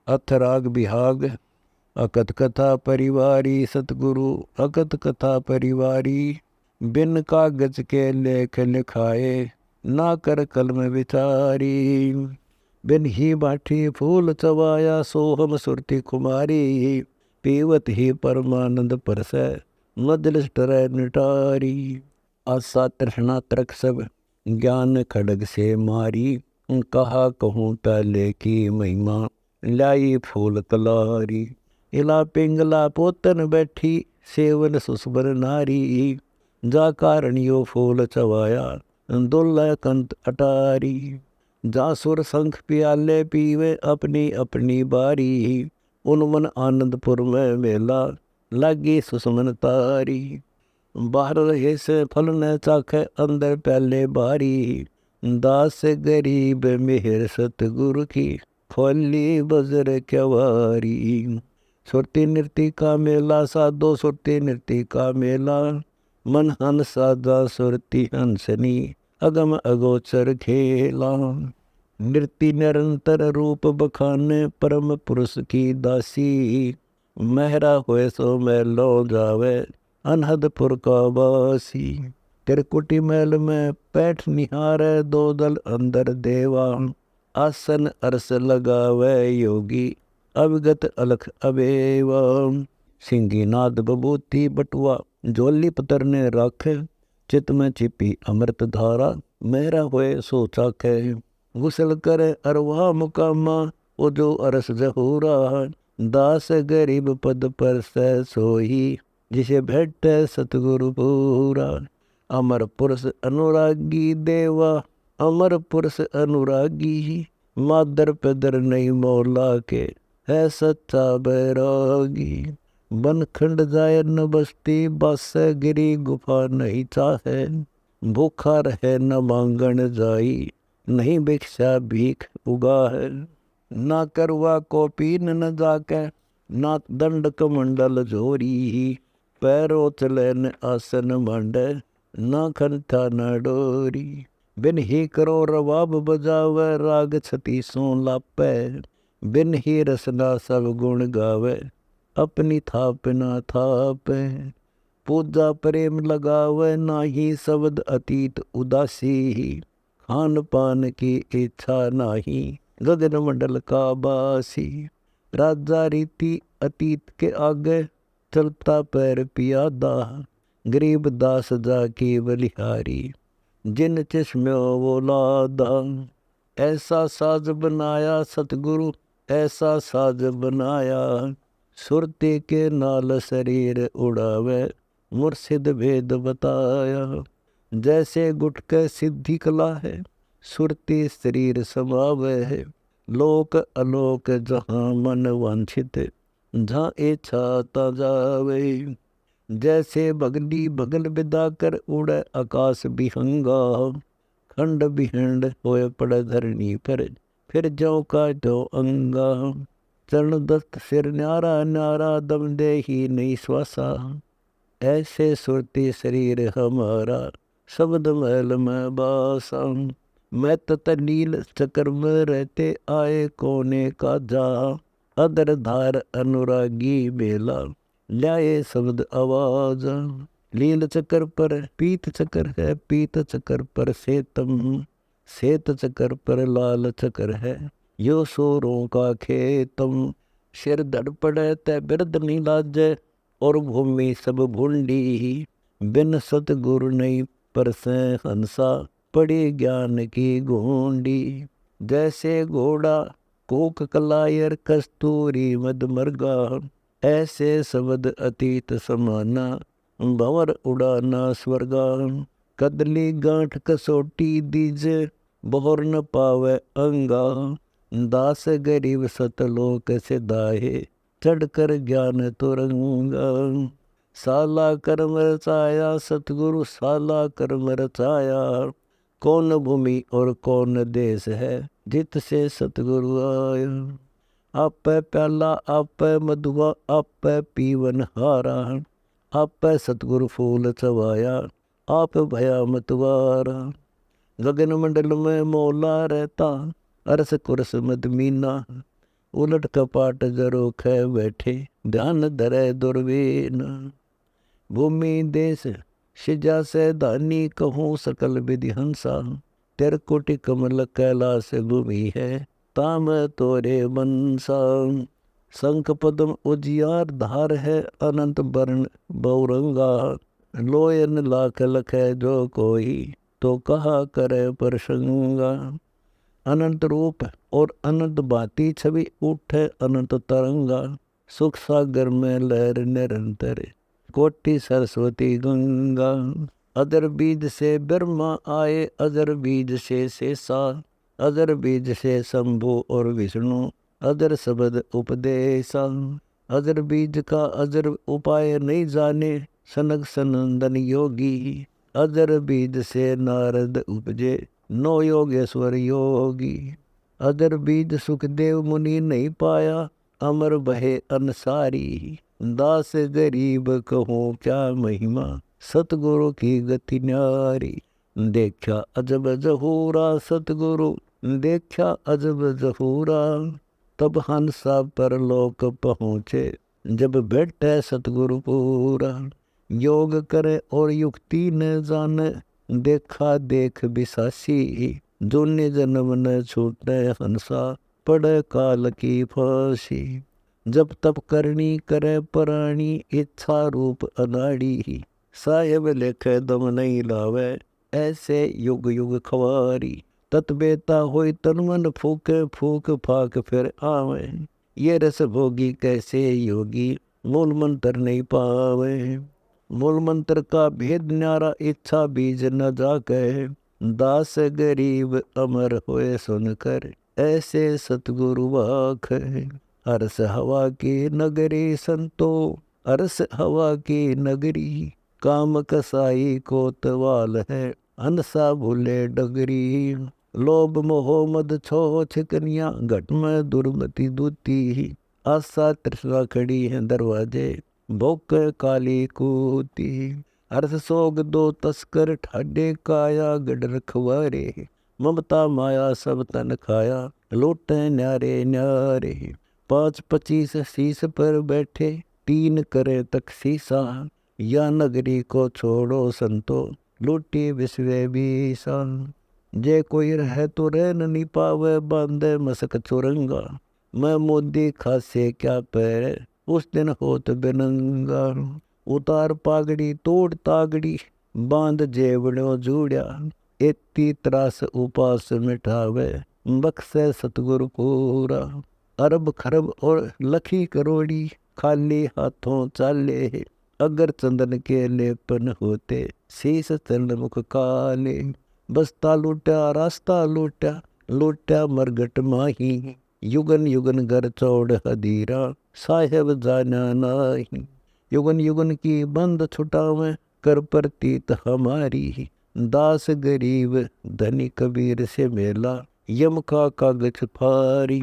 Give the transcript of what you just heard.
अथ राग बिहाग। अकथ कथा परिवारी सतगुरु अकथ कथा परिवारी। बिन कागज के लेख लिखाए ना कर कलम विचारी। बिन ही बाठी फूल चवाया सोहम सुरती कुमारी। पीवत ही परमानंद परसै मजलिस टरै निटारी। आशा तृष्णा तरक सब ज्ञान खड़ग से मारी। कहा कहूँ पहले की महिमा लाई फूल कलारी। इला पिंगला पोतन बैठी सेवन सुस्बर नारी। जा कारणियो फूल चवाया दुल्ला कंत अटारी। जा सुर संख प्याले पीवे अपनी अपनी बारी। उन्मन आनंदपुर में मेला लागी सुसमन तारी। बाहर रहे से फल न चाखे अंदर पहले बारी। दास गरीब मेहर सतगुरु की खोली बजर क्यवारी। सुरती नृत्य का मेला साधो सुरती नृत्य का मेला। मन हंस साधा सुरती हंसनी अगम अगोचर खेला। नृत्य निरंतर रूप बखाने परम पुरुष की दासी। महरा होए सो मैलो जावे अनहदपुर का वासी। त्रिकुटी महल में पैठ निहारे दो दल अंदर देवा। आसन अरस लगावे योगी अविगत अलख अबेवा। सिंगी नाद बबूती बटुआ जोली पतर ने राखे। चित में छिपी अमृत धारा मेरा होए सो चाखे। गुसल करे अरवा मुकामा वो जो अरस जहूरा। दास गरीब पद पर सह सोई जिसे भेटे सतगुरु पूरा। अमर पुरुष अनुरागी देवा अमर पुरुष अनुरागी। मादर पेदर नहीं मौला के है सच्चा बैरागी। बनखंड जाय न बस्ती बस गिरी गुफा नहीं चाहे। भूखा रहे न मांगण जाई नहीं भिक्षा भीख उगा है। ना करवा को पीन न जाके ना दंड कमंडल जोरी। पैरों चले न आसन मांडे ना खनता न डोरी। बिन ही करो रवाब बजावे राग छती सो लापे। बिन ही रसना सब गुण गावे अपनी थाप ना थापे। पूजा प्रेम लगावे ना ही शब्द अतीत उदासी। खान पान की इच्छा नाही गगन मंडल का बासी। राजा रीति अतीत के आगे चलता पैर पियादा। गरीब दास जाकी बलिहारी जिन चश्म्यों वो लादा। ऐसा साज बनाया सतगुरु ऐसा साज बनाया। सुरती के नाल शरीर उड़ावे मुर्शिद भेद बताया। जैसे गुटके सिद्धि कला है सुरती शरीर समावे है। लोक अलोक जहाँ मन वांछित जहाँ इच्छा ता जावे। जैसे बगली बगल विदा कर उड़े आकाश बिहंगा। खंड बिहंड होए पड़े धरनी पर फिर ज्यों का त्यों अंगा। चरण दस्त सिर न्यारा न्यारा दम दे ही नहीं श्वासा। ऐसे सुरती शरीर हमारा शब्द महल में बासा। मैं तत नील चक्र में रहते आए कोने का जा। अदर धार अनुरागी बेला ल्याए शब्द आवाज। लील चक्र पर पीत चक्र है पीत चक्र पर श्वेत चक्र पर लाल चक्र है यो सोरों का खेतम। सिर धड़ पड़े तै बिरद नहीं लाजे और भूमि सब भूंडी। बिन सतगुरु नहीं परसे हंसा पड़ी ज्ञान की गोंडी। जैसे घोड़ा कोक कलायर कस्तूरी मद मरगा। ऐसे शब्द अतीत समाना भंवर उड़ाना स्वर्गा। कदली गांठ कसोटी दीजे बोहर न पावे अंगा। दास गरीब सतलोक से दाहे चढ़कर ज्ञान तुरंगा। साला कर्म रचाया सतगुरु साला कर्म रचाया। कौन भूमि और कौन देश है जित से सतगुरु आया। आप प्याला आप मधुआ आप पीवन हारा। आप सतगुरु फूल चवाया आप भया मतवारा। गगन मंडल में मौला रहता अरस कुरस मद मीना। उलट कपाट जरो खे बैठे, ध्यान धरे दुर्वीन। भूमि देश सिजा से दानी, कहूँ सकल विधि हंसा। तेरकोटि कमल कैलाश भूमि है, ताम तोरे बंसा। शंख पद्म उजियार धार है, अनंत वर्ण बहुरंगा। लोयन लाख लखे जो कोई, तो कहा करे प्रसंगा। अनंत रूप और अनंत भांति छवि, उठे अनंत तरंगा। सुख सागर में लहर निरंतर, कोटि सरस्वती गंगा। अदर बीज से ब्रह्मा आए, अदर बीज से शेषा। अदर बीज से शंभु और विष्णु, अदर शब्द उपदेशा। अदर बीज का अदर उपाय नहीं जाने, सनक सनंदन योगी। अदर बीज से नारद उपजे, नो योगेश्वर योगी। अदर बीज सुखदेव मुनि नहीं पाया, अमर बहे अनसारी। दास गरीब कहूँ क्या महिमा, सतगुरु की गति न्यारी। देखा अजब जहूरा सतगुरु, देखा अजब जहूरा। तब हंसा परलोक पहुँचे, जब बैठे सतगुरु पूरा। योग करे और युक्ति न जाने, देखा देख बिसासी। दुन्य जन्म न छूटे हंसा, पड़े काल की फांसी। जब तब करनी करे प्राणी, इच्छा रूप अनाड़ी। साहेब लेखे दम नहीं लावे, ऐसे युग युग खवारी। तत्वेता होई तन मन फूके, फूक फाक फिर आवे। ये रस भोगी कैसे योगी, मूल मंत्र नहीं पावे। मूल मंत्र का भेद न्यारा, इच्छा बीज न जाके। दास गरीब अमर होए सुनकर, ऐसे सतगुरु वाख। अरस हवा की नगरी संतो, अरस हवा की नगरी। काम कसाई कोतवाल है, हंसा भूले डगरी। लोभ मोह मद छो छिकनिया, घट में दुर्मति दूती। आशा तृष्णा खड़ी है दरवाजे, भूख काली कूती। अर्थ सोग दो तस्कर ठाडे, काया गढ़ रखवारे। ममता माया सब तन खाया, लूटे न्यारे न्यारे। 5-25 शीस पर बैठे, 3 करे तक शीसा। या नगरी को छोड़ो संतो, लूटी विश्व बीसा। जे कोई रहे तो रह नहीं पावे, बांधे मसक चुरंगा। मैं मोदी खासे क्या पैर, उस दिन होत बिनंगा। उतार पागड़ी तोड़ तागड़ी, बांध जेवड़ो जूड़ा। एती त्रास उपास मिठावे, बख्शे सतगुरु पूरा। अरब खरब और लखी करोड़ी, खाली हाथों चाले। अगर चंदन के लेपन होते, शीस चरण मुख काले। बस्ता लूटा रास्ता लूटा, लूटा मरगट माही। युगन युगन घर चौड़ हदीरा, साहेब जाना नाही। युगन युगन की बंद छुटावे, कर प्रतीत हमारी। दास गरीब धनी कबीर से मेला, यम का कागज फारी।